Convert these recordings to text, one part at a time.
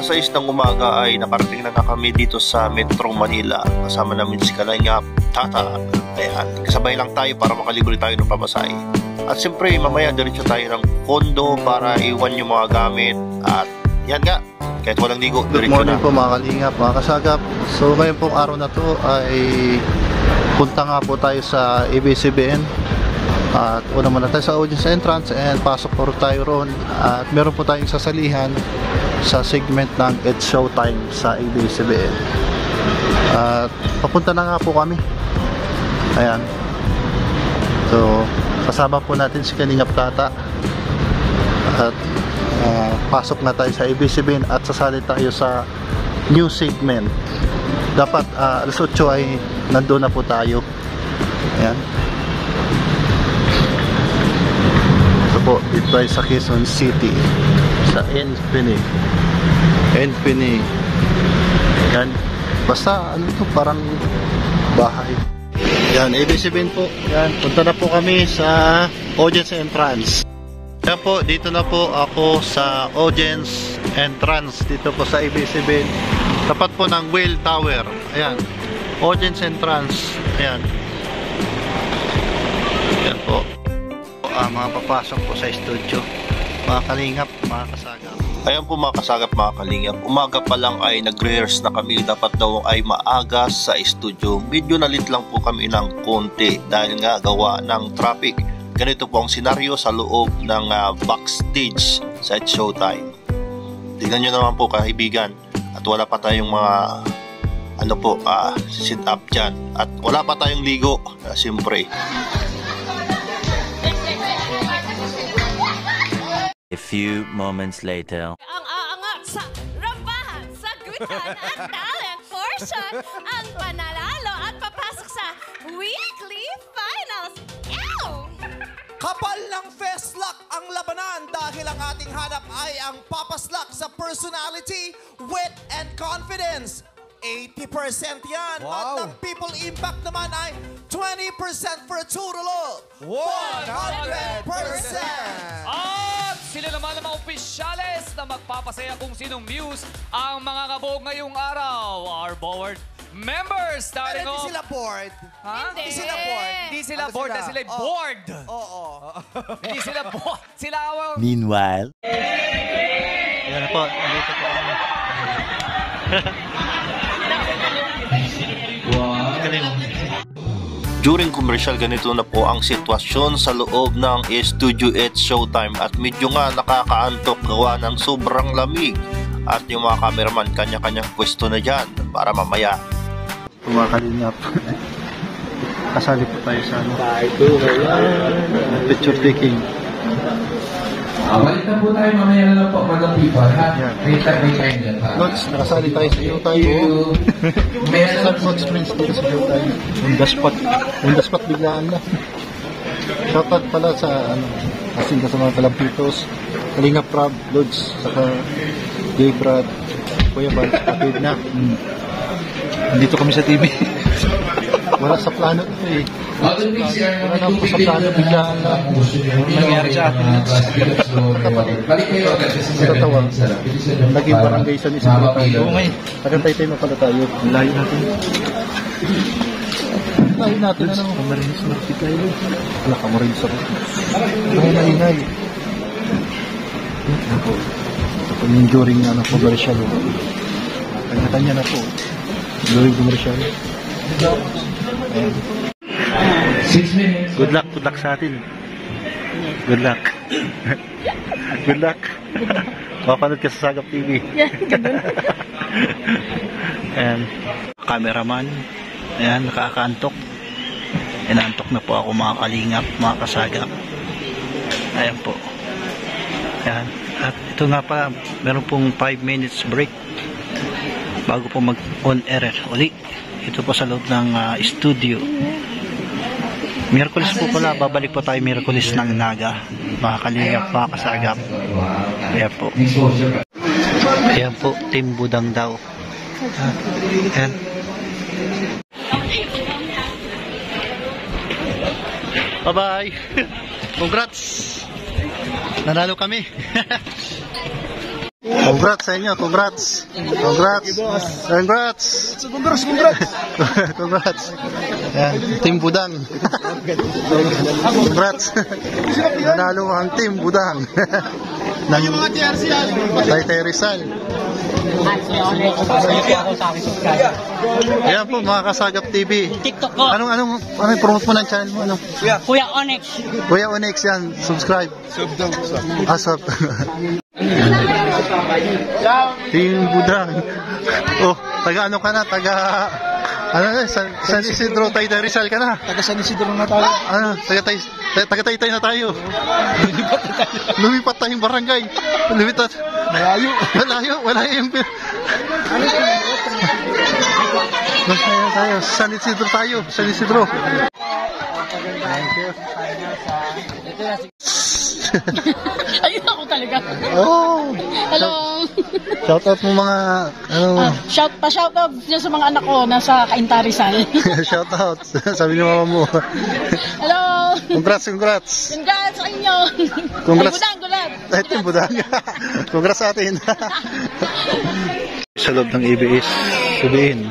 alas 6 ng umaga ay nakarating na kami dito sa Metro Manila. Kasama namin si Kalingap Tata. Ayan, kasabay lang tayo para makalibre tayo ng pamasahe. At siyempre mamaya diretso tayo ng kondo para iwan yung mga gamit. At yan nga, kahit walang ligo, diretso na. Good morning po mga Kalingap, mga kasagap. So ngayon pong araw na to ay punta nga po tayo sa ABS-CBN. At una muna tayo sa audience entrance and pasok po tayo roon. At meron po tayong sasalihan sa segment ng It's Showtime sa ABS-CBN. At papunta na nga po kami. Ayan. So kasama po natin si Kalingap Tata. At pasok na tayo sa ABS-CBN at sasali tayo sa new segment. Dapat alas 8 ay nandun na po tayo. Ayan. Ito po, dito tayo sa Quezon City, sa Infinity. Yan. Basta ano ito, parang bahay. Yan, ABS-CBN po. Yan, punta na po kami sa audience entrance. Yan po, dito na po ako sa audience entrance dito po sa ABS-CBN. Tapat po ng Whale Tower. Ayan, audience entrance. Ayan. Ayan po. Mga papasok po sa studio. Mga Kalingap, mga kasagap. Ayan po mga kasagap, mga Kalingap. Umaga pa lang ay nag-rehearse na kami. Dapat daw ay maaga sa studio. Medyo nalit lang po kami ng konti dahil nga gawa ng traffic. Ganito po ang senaryo sa loob ng backstage sa It's Showtime. Tingnan nyo naman po kaibigan. At wala pa tayong mga ano po, sit up dyan. At wala pa tayong ligo. Siyempre. A few moments later. Ang aangat sa rambahan, sagutan at talent portion ang panalalo at papasok sa weekly finals. Ew! Kapal ng Festlock ang labanan dahil ang ating hanap ay ang papaslak sa personality, wit, and confidence. 80% yan. Wow. At ang people impact naman ay 20% for a total of 100%. At sila naman ang mga opisyales na magpapasaya kung sinong muse ang mga kabog ngayong araw. Our board members starting Pero off. hindi sila bored. Ha? Hindi sila bored. Hindi sila Ano bored, sila? na sila bored. Oo. Hindi sila bored. Sila awang... Meanwhile. Ayan po, dito po kami. During commercial, ganito na po ang sitwasyon sa loob ng studio It's Showtime at medyo nga nakakaantok gawa ng sobrang lamig at yung mga cameraman kanya-kanyang pwesto na dyan para mamaya. Mga Kalingap, kasali po tayo sa picture taking. Balik na po tayo mamaya na lang po mga people, ha? May time lang, ha? Notes, nakasali tayo sa Showtime. Meron sa notes means dito sa Showtime. On the spot biglaan na. Shoutout pala sa asin ka sa mga kalampitos, Kalingap Prab, Lods, saka J. Brad, Kuya Bal, kapatid na. Dito kami sa TV. Wala sa plano ito eh. Wala na po sa plano, biglaan na. Nangyari sa atin. Balik kayo agad kasi sa Tatawag. Naging barangay sa isang tayo. Pagkantay tayo pala tayo. Layo natin. Layo natin na naman. Kamarinis na natin tayo. Wala kamarinis na natin. Ingay. Ito po yung during commercial. Kanya-kanya na po. During commercial. Ayan. 6 minutes. Good luck sa atin. Good luck. Good luck. Mapanood ka sa Sagap TV. Ayan. Cameraman. Ayan, nakakaantok. Inaantok na po ako mga Kalingap, mga kasagap. Ayan po. Ayan. At ito nga pa, meron pong 5 minutes break bago po mag-on air uli. Ito po sa loob ng studio. Miyerkules po pala, babalik po tayo Miyerkules ng Naga. Mga Kalingap, mga kasagap. Ayan po. Ayan po, Team Budang daw. Ayan. Bye-bye. Congrats. Nanalo kami. Congrats sa inyo, congrats. Congrats. Congrats. Congrats. Yan, Team Budang. Congrats. Nanalo ang Team Budang. Ng Taytay Rizal. Ayan po, mga Kasagap TV. TikTok ko. Anong promote mo ng channel mo? Ano? Kuya Onyx. Kuya Onyx yan, subscribe. Sub. Team Budang. Oh, taga ano ka na? Taga San Isidro, Taytay Rizal ka na. Taga San Isidro na tayo. Ano, taga Taytay na tayo. Lumipat tayong barangay. Lumipat. Malayo yung Masaya tayo. San Isidro tayo. San Isidro. Thank you. Ayun ako talaga. Oh. Hello. Shout out mo mga Shout out niyo sa mga anak ko nasa Cainta Rizal. shout out. Sabi ni mama mo. Hello. Congrats. Congrats sa inyo. Congrats. Gulat. Ay, Team Budang. Congrats sa atin. Sa loob ng ABS, sabihin.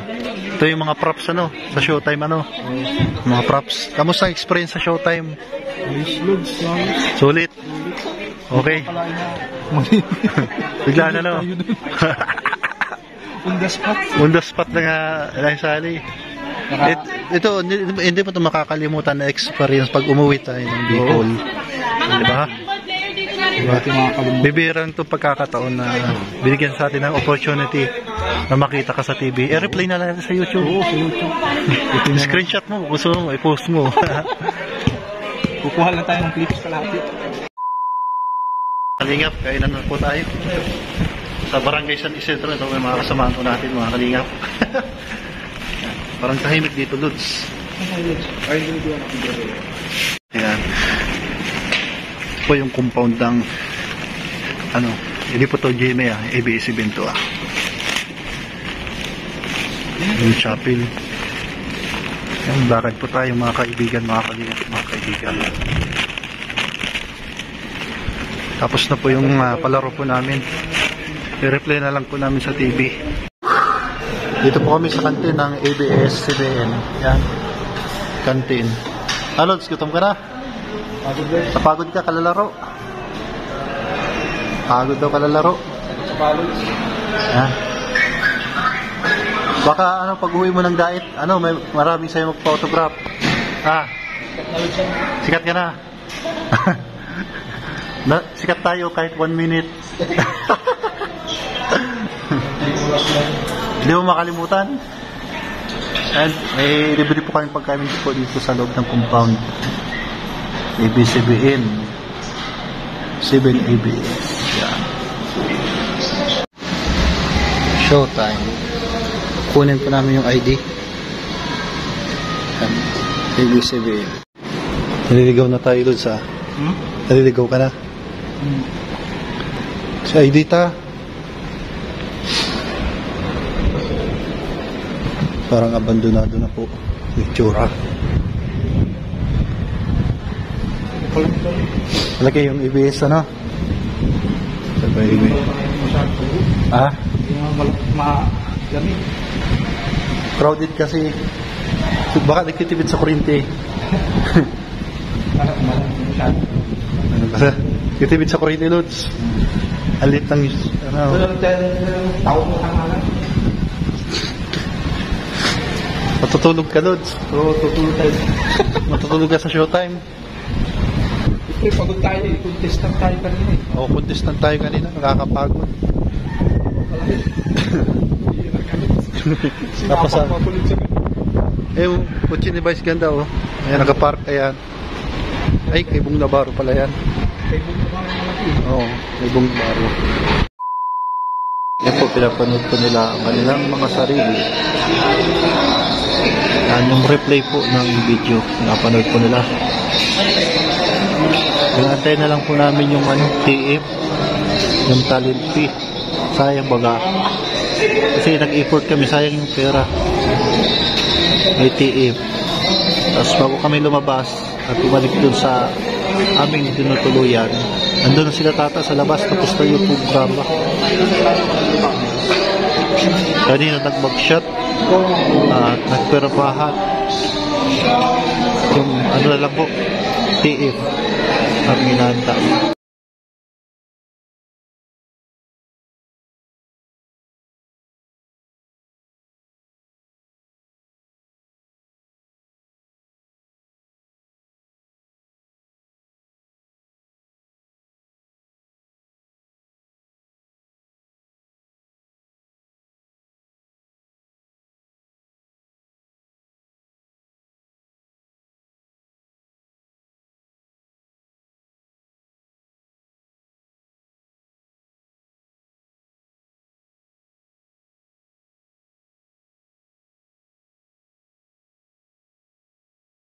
Ito yung mga props sa Showtime Mga props. Kamusta ang experience sa Showtime? Sulit. Okay. Bigla na On the spot na nga sali. Ito, hindi pa ito makakalimutan na experience pag umuwi tayo ng Bicol. Diba? Bibirang itong pagkakataon na binigyan sa atin ng opportunity na makita ka sa TV. I-replay na lang sa YouTube. Screenshot mo, gusto mo, i-post mo. Kukuha lang tayo ng clips kalahati. Kalingap, kainan na po tayo. Sa Barangay San Isidro, ito may mga kasamahan po natin, mga kalingap. Parang tahimik dito, Lods. Ayan. Ito po yung compound ng hindi po ito GMA, ABS event to. Yung chapel. Ayan, bakit po tayo mga kaibigan, mga kalingap, mga kaibigan. Tapos na po yung palaro po namin. I-replay na lang po namin sa TV. Dito po kami sa kantin ng ABS-CBN. Yan. Kantin. Lods, gutom ka na? Napagod ka, kalalaro? Pagod daw kalalaro? Yan. Baka pag uwi mo ng diet, may maraming sa'yo mag-photograph. Sikat ka na? Sikat tayo kahit 1 minute. Hindi mo makalimutan. And may libre po kami pagkain po dito sa loob ng compound. ABS-CBN 7 ABS. Yan. Showtime. Kunin po namin yung ID. ABS-CBN. Naliligaw na tayo doon sa naliligaw ka na? Sa ID ta. Parang abandonado na po yung tsura. Malaki yung ABS Sabay crowded kasi. Baka nagtitipid sa kuryente. Titipid sa kuryente, Lods. Alit ng matutulog ka, Lods. Oo, tutulog tayo. Matutulog ka sa Showtime. Pagod tayo contestant tayo kanina Oo, contestant tayo kanina. Nakakapagod. Tapos yung kutsi ni Vice ganda Ayan, nakapark. Ayan. Ay, kay Bong Navarro pala yan. Oo, kay Bong Navarro. Yan po, pinapanood po nila ang kanilang mga sarili. Yan yung replay po ng video. Pinapanood po nila. Pinantay na lang po namin yung TF, yung talent fee. Sayang baga. Kasi nag-effort kami, sayang yung pera. May TF. Tapos bago kami lumabas at bumalik dun sa aming tinutuluyan, Andun na sila tata sa labas, tapos na yung programa. Kanina nag-mag-shot at nagpirapahan. Yung ano na lang po, TF ang hinahanta.